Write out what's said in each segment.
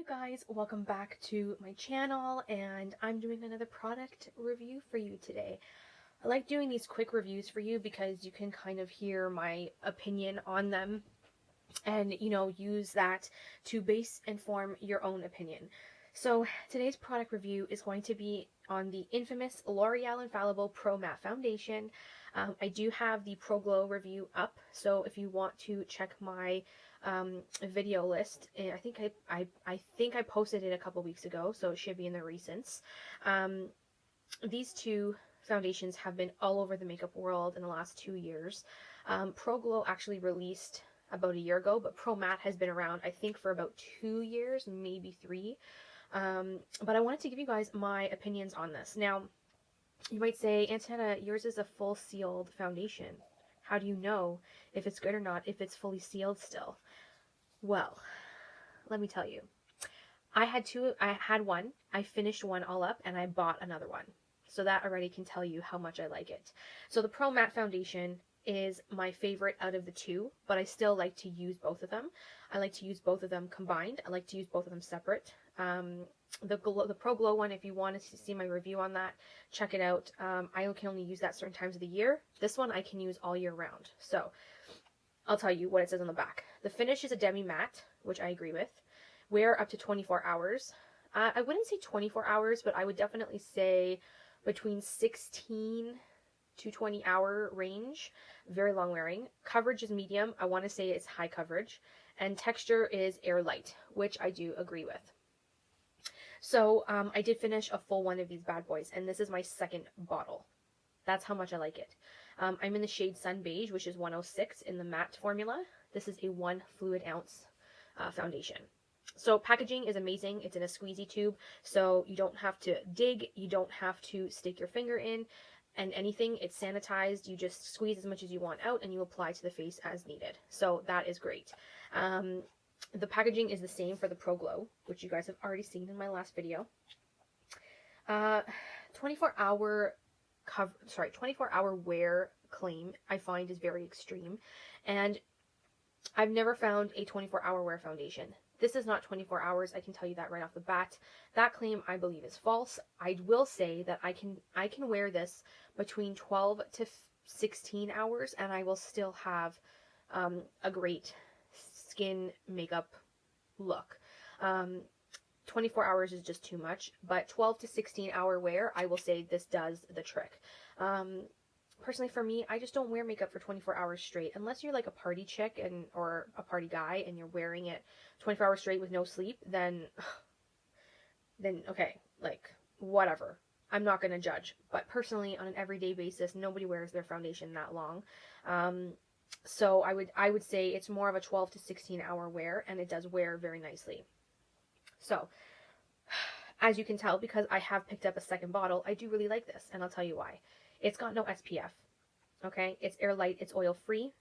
you guys, welcome back to my channel, and I'm doing another product review for you today. I like doing these quick reviews for you because you can kind of hear my opinion on them and use that to base and form your own opinion. So today's product review is going to be on the infamous L'Oreal Infallible Pro Matte Foundation. I do have the Pro Glow review up, so if you want to check my video list, I think I posted it a couple weeks ago, so it should be in the recents. These two foundations have been all over the makeup world in the last 2 years. Pro Glow actually released about a year ago, but Pro Matte has been around, I think, for about 2 years, maybe 3. But I wanted to give you guys my opinions on this. Now, you might say, Antenna, yours is a full sealed foundation. How do you know if it's good or not if it's fully sealed still? Well, let me tell you. I had one, I finished one all up, and I bought another one. So that already can tell you how much I like it. So the Pro Matte foundation is my favorite out of the two, but I still like to use both of them. I like to use both of them combined. I like to use both of them separate. The Pro Glow one, if you want to see my review on that, check it out. I can only use that certain times of the year. This one I can use all year round. So I'll tell you what it says on the back. The finish is a demi-matte, which I agree with. Wear up to 24 hours. I wouldn't say 24 hours, but I would definitely say between 16 to 20 hour range. Very long wearing. Coverage is medium. I want to say it's high coverage. And texture is air light, which I do agree with. So I did finish a full one of these bad boys, and this is my second bottle. That's how much I like it. I'm in the shade Sun Beige, which is 106 in the matte formula. This is a 1 fluid ounce foundation. So packaging is amazing. It's in a squeezy tube, so you don't have to dig, you don't have to stick your finger in and anything. It's sanitized. You just squeeze as much as you want out and you apply to the face as needed. So that is great. The packaging is the same for the Pro Glow, which you guys have already seen in my last video. 24-hour wear claim I find is very extreme, and I've never found a 24-hour wear foundation. This is not 24 hours, I can tell you that right off the bat. That claim, I believe, is false. I will say that I can wear this between 12 to 16 hours, and I will still have a great skin makeup look. 24 hours is just too much, but 12 to 16 hour wear, I will say this does the trick. Personally, for me, I just don't wear makeup for 24 hours straight. Unless you're like a party chick or a party guy and you're wearing it 24 hours straight with no sleep, then okay, like, whatever. I'm not going to judge. But personally, on an everyday basis, nobody wears their foundation that long. So I would say it's more of a 12 to 16 hour wear, and it does wear very nicely. So, as you can tell, because I have picked up a second bottle, I do really like this, and I'll tell you why. It's got no SPF, okay? It's air light, it's oil free,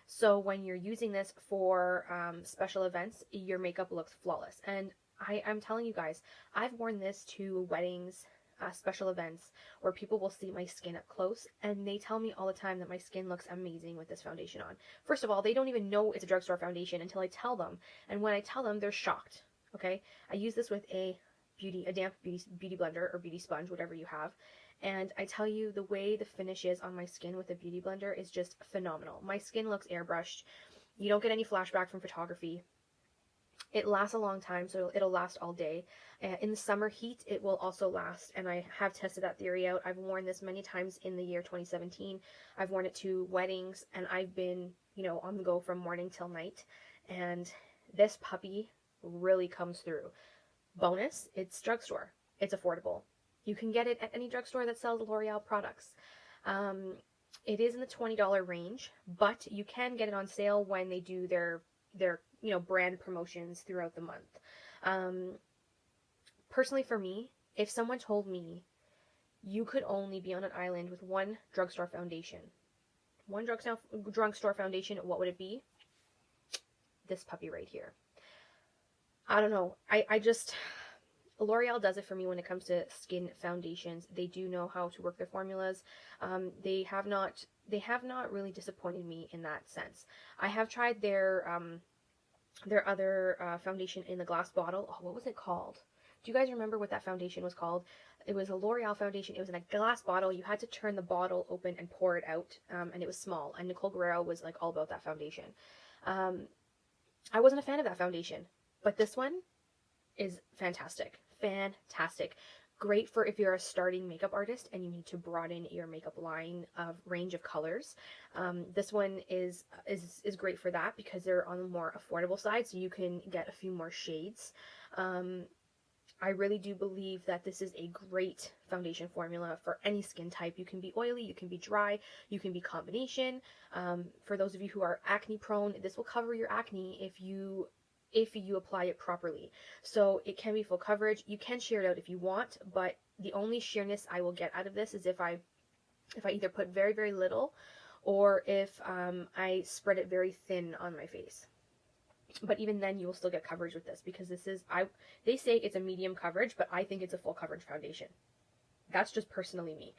so when you're using this for special events, your makeup looks flawless. And I'm telling you guys, I've worn this to weddings, special events, where people will see my skin up close, and they tell me all the time that my skin looks amazing with this foundation on. First of all, they don't even know it's a drugstore foundation until I tell them, and when I tell them, they're shocked, okay? I use this with a damp beauty blender or beauty sponge, whatever you have, and I tell you, the way the finish is on my skin with a beauty blender is just phenomenal. My skin looks airbrushed. You don't get any flashback from photography. It lasts a long time, so it'll last all day. In the summer heat, it will also last, and I have tested that theory out. I've worn this many times in the year 2017. I've worn it to weddings, and I've been, on the go from morning till night, and this puppy really comes through. Bonus, it's drugstore. It's affordable. You can get it at any drugstore that sells L'Oreal products. It is in the $20 range, but you can get it on sale when they do their brand promotions throughout the month. Personally, for me, if someone told me you could only be on an island with one drugstore foundation, what would it be? This puppy right here. I don't know. L'Oreal does it for me when it comes to skin foundations. They do know how to work their formulas. They have not really disappointed me in that sense. I have tried their their other foundation in the glass bottle. Oh, what was it called? Do you guys remember what that foundation was called? It was a L'Oreal foundation. It was in a glass bottle. You had to turn the bottle open and pour it out, and it was small. And Nicole Guerrero was like all about that foundation. I wasn't a fan of that foundation, but this one is fantastic. Fantastic. Great for if you're a starting makeup artist and you need to broaden your makeup line of range of colors. This one is great for that because they're on the more affordable side, so you can get a few more shades. I really do believe that this is a great foundation formula for any skin type. You can be oily, you can be dry, you can be combination. For those of you who are acne prone, this will cover your acne if you apply it properly. So it can be full coverage. You can shear it out if you want, but the only sheerness I will get out of this is if I either put very, very little or if I spread it very thin on my face. But even then, you will still get coverage with this because this is, they say it's a medium coverage, but I think it's a full coverage foundation. That's just personally me.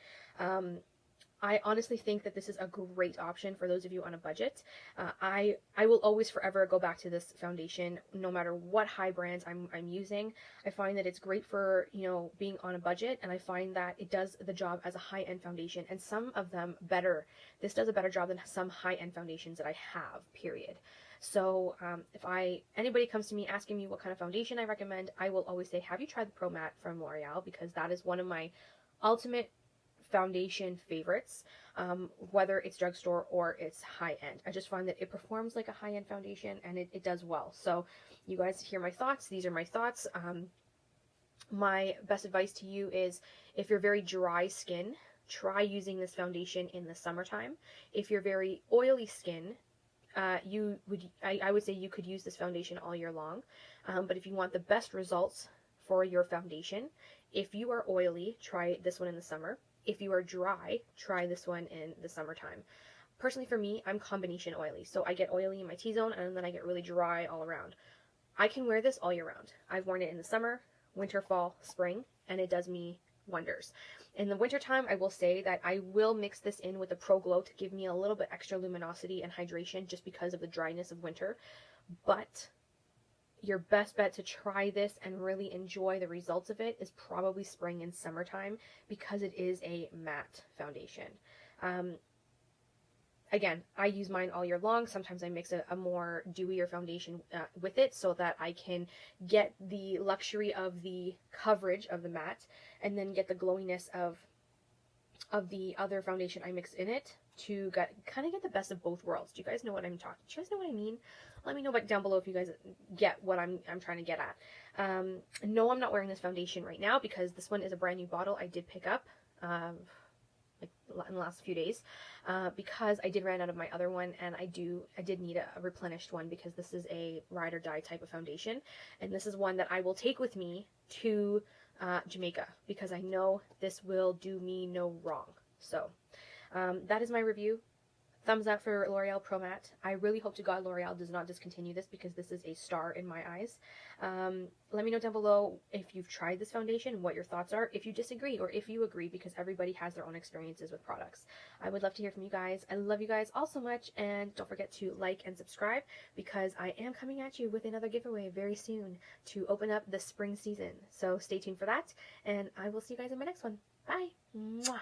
I honestly think that this is a great option for those of you on a budget. I will always forever go back to this foundation no matter what high brands I'm using. I find that it's great for, you know, being on a budget, and I find that it does the job as a high-end foundation, and some of them better. This does a better job than some high-end foundations that I have, period. So if anybody comes to me asking me what kind of foundation I recommend, I will always say, have you tried the ProMatte from L'Oreal? Because that is one of my ultimate foundation favorites, whether it's drugstore or it's high-end. I just find that it performs like a high-end foundation, and it does well. So you guys hear my thoughts. These are my thoughts. My best advice to you is if you're very dry skin, try using this foundation in the summertime. If you're very oily skin, I would say you could use this foundation all year long. But if you want the best results for your foundation, if you are oily, try this one in the summer. If you are dry, try this one in the summertime. Personally for me, I'm combination oily. So I get oily in my T-zone and then I get really dry all around. I can wear this all year round. I've worn it in the summer, winter, fall, spring, and it does me wonders. In the wintertime, I will say that I will mix this in with the Pro Glow to give me a little bit extra luminosity and hydration just because of the dryness of winter. But your best bet to try this and really enjoy the results of it is probably spring and summertime because it is a matte foundation. Again, I use mine all year long. Sometimes I mix a more dewier foundation with it so that I can get the luxury of the coverage of the matte and then get the glowiness of the other foundation I mix in it to kind of get the best of both worlds. Do you guys know what I'm talking? Do you guys know what I mean? Let me know down below if you guys get what I'm trying to get at. No, I'm not wearing this foundation right now because this one is a brand new bottle I did pick up like in the last few days because I did run out of my other one, and I did need a replenished one because this is a ride or die type of foundation, and this is one that I will take with me to Jamaica because I know this will do me no wrong. So that is my review. Thumbs up for L'Oreal ProMatte. I really hope to God L'Oreal does not discontinue this because this is a star in my eyes. Let me know down below if you've tried this foundation, what your thoughts are, if you disagree or if you agree, because everybody has their own experiences with products. I would love to hear from you guys. I love you guys all so much, and don't forget to like and subscribe because I am coming at you with another giveaway very soon to open up the spring season. So stay tuned for that, and I will see you guys in my next one. Bye! Mwah.